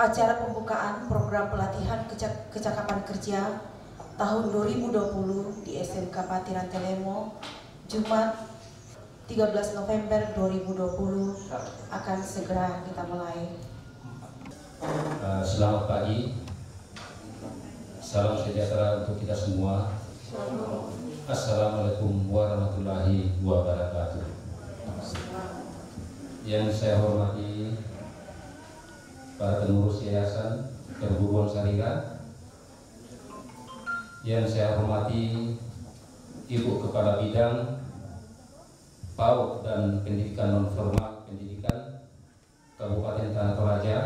acara pembukaan program pelatihan kecakapan kerja tahun 2020 di SMK Patiran Telemo, Jumat 13 November 2020 akan segera kita mulai. Selamat pagi, salam sejahtera untuk kita semua. Assalamualaikum warahmatullahi wabarakatuh. Yang saya hormati para pengurus Yayasan Perguruan Syariah, yang saya hormati Ibu Kepala Bidang PAUD dan Pendidikan Non-Formal Pendidikan Kabupaten Tanah Toraja,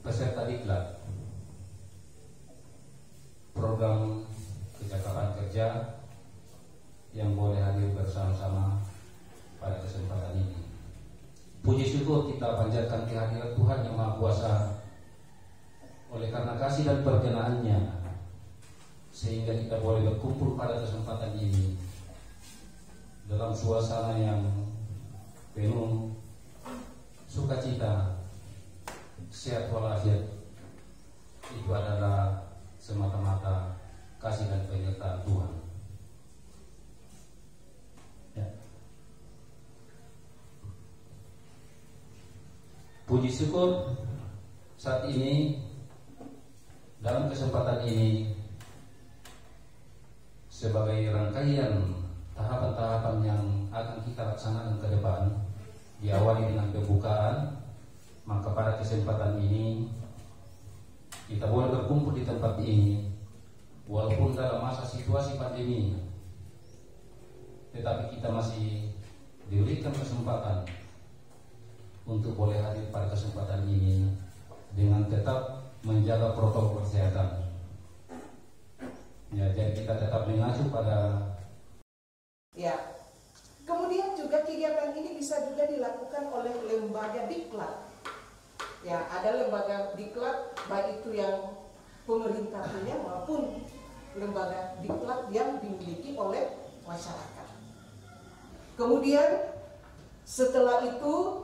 peserta diklat program kecakapan kerja yang boleh hadir bersama-sama pada kesempatan ini. Puji syukur kita panjatkan kehadiran Tuhan Yang Maha Kuasa, oleh karena kasih dan perkenaannya sehingga kita boleh berkumpul pada kesempatan ini dalam suasana yang penuh sukacita, sehat walafiat. Itu adalah semata-mata kasih dan penyertaan Tuhan. Ya. Puji syukur saat ini, dalam kesempatan ini, sebagai rangkaian tahapan-tahapan yang akan kita laksanakan ke depan, diawali dengan pembukaan, maka pada kesempatan ini kita boleh berkumpul di tempat ini walaupun dalam masa situasi pandemi, tetapi kita masih diberikan kesempatan untuk boleh hadir pada kesempatan ini dengan tetap menjaga protokol kesehatan. Ya, jadi kita tetap mengacu pada. Ya. Kemudian juga kegiatan ini bisa juga dilakukan oleh lembaga diklat. Ya, ada lembaga diklat baik itu yang pemerintah punya maupun lembaga diklat yang dimiliki oleh masyarakat. Kemudian setelah itu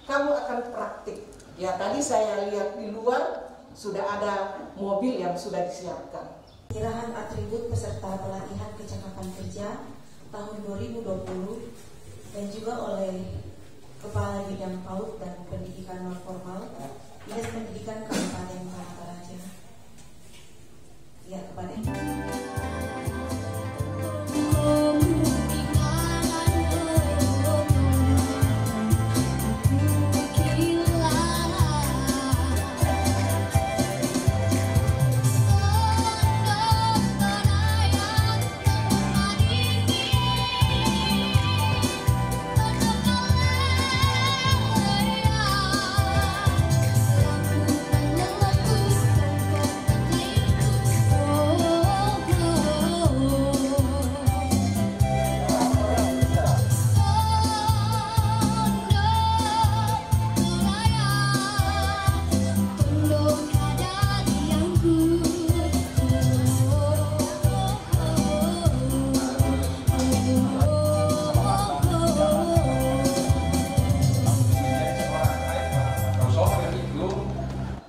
kamu akan praktik. Ya, tadi saya lihat di luar sudah ada mobil yang sudah disiapkan. Penyerahan atribut peserta pelatihan kecakapan kerja tahun 2020 dan juga oleh Kepala Bidang PAUD dan Pendidikan Non-Formal Dinas Pendidikan Kabupaten Tanah Toraja. Ya, kepada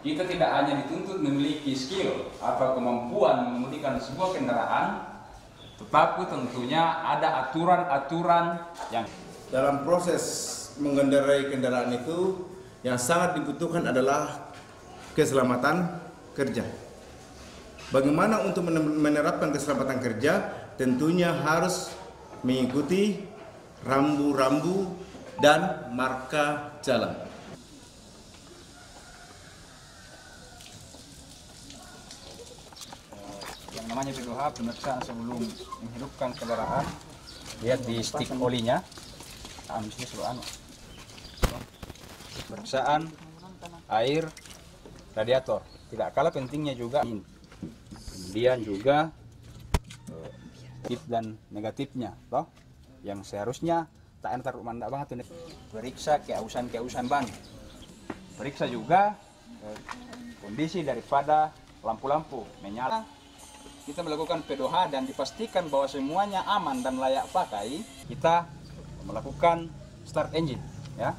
kita tidak hanya dituntut memiliki skill atau kemampuan mengemudikan sebuah kendaraan, tetapi tentunya ada aturan-aturan yang dalam proses mengendarai kendaraan itu yang sangat dibutuhkan adalah keselamatan kerja. Bagaimana untuk menerapkan keselamatan kerja? Tentunya harus mengikuti rambu-rambu dan marka jalan. Yang namanya P2H, pemeriksaan sebelum menghidupkan kendaraan. Lihat di stick olinya. Pemeriksaan air radiator. Tidak kalah pentingnya juga kemudian juga positif dan negatifnya, toh, yang seharusnya tak entar mandak banget. Periksa keausan ban. Periksa juga kondisi daripada lampu-lampu menyala. Kita melakukan P2H dan dipastikan bahwa semuanya aman dan layak pakai. Kita melakukan start engine, ya.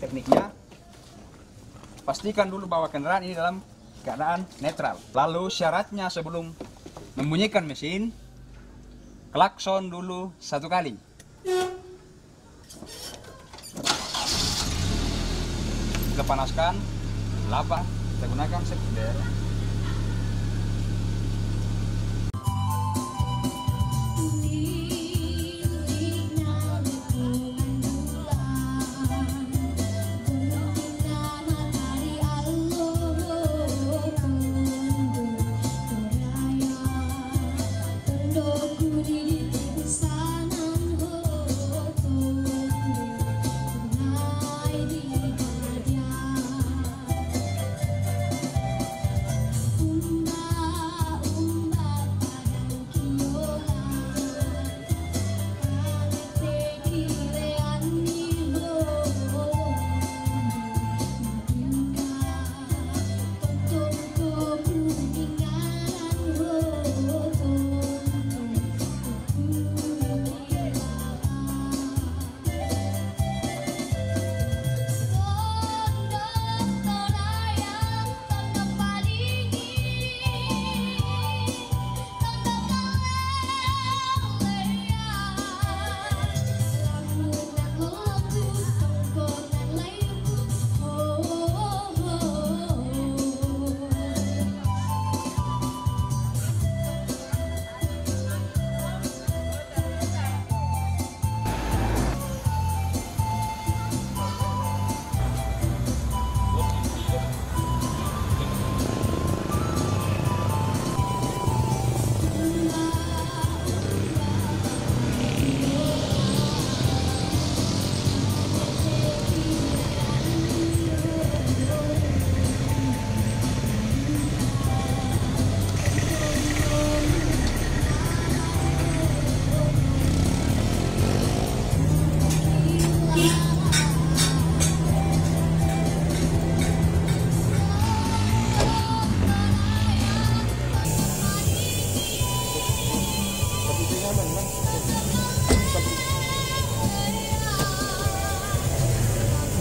tekniknya, pastikan dulu bahwa kendaraan ini dalam keadaan netral. Lalu syaratnya sebelum membunyikan mesin, klakson dulu 1 kali. Kita panaskan laba, kita gunakan sekunder.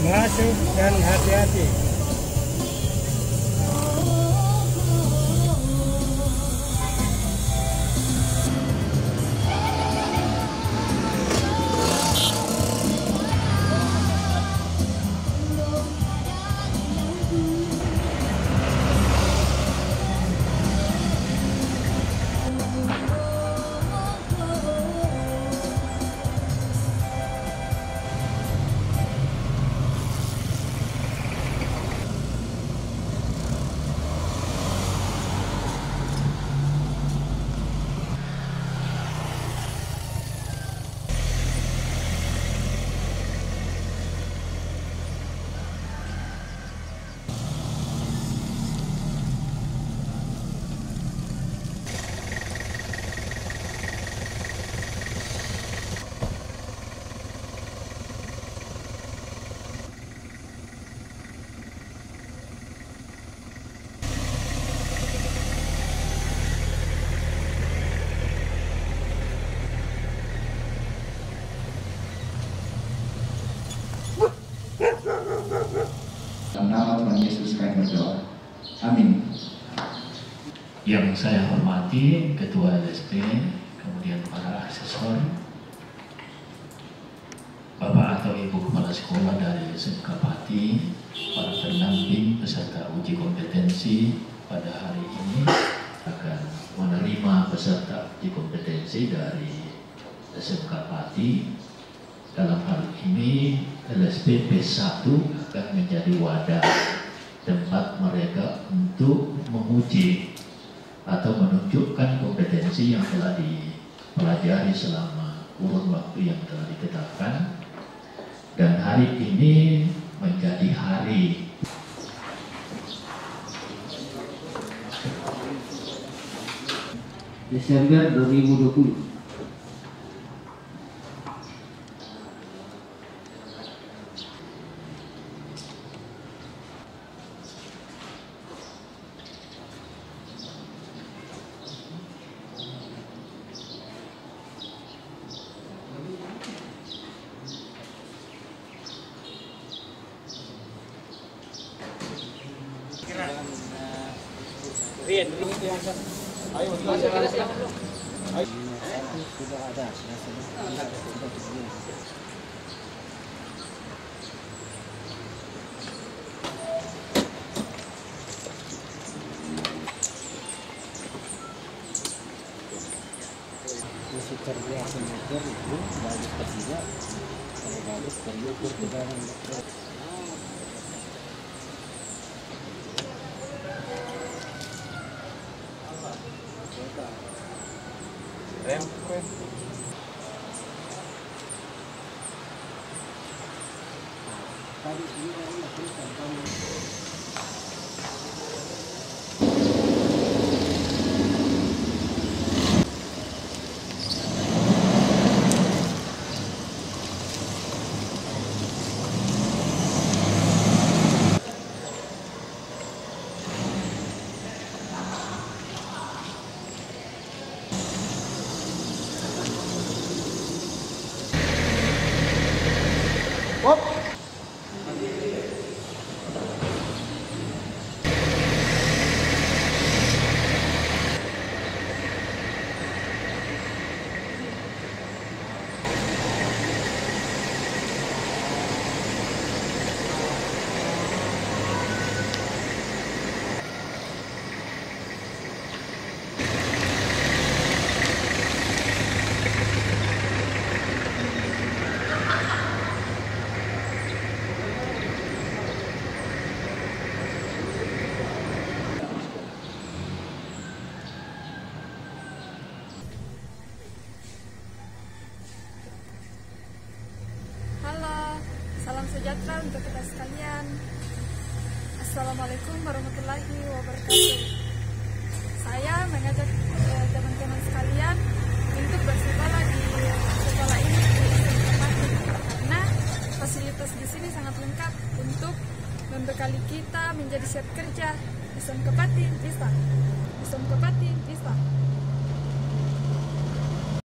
Masuk dan hati-hati. Dalam nama Tuhan Yesus kami berdoa. Amin. Yang saya hormati Ketua LSP, kemudian para asesor, Bapak atau Ibu Kepala Sekolah dari SMK Pati, para pendamping peserta uji kompetensi pada hari ini akan menerima peserta uji kompetensi dari SMK Pati. Dalam hal ini LSP P1 akan menjadi wadah tempat mereka untuk menguji atau menunjukkan kompetensi yang telah dipelajari selama kurun waktu yang telah ditetapkan. Dan hari ini menjadi hari Desember 2020. Masih terbiasa motor itu bagus ketiga, kalau bagus terukur ke dalam motor. Rem. Tadi ini lakukan kamu. Salam sejahtera untuk kita sekalian. Assalamualaikum warahmatullahi wabarakatuh. Saya mengajak teman-teman sekalian untuk bersekolah di sekolah ini karena fasilitas di sini sangat lengkap untuk membekali kita menjadi siap kerja. Isam Kepati bisa.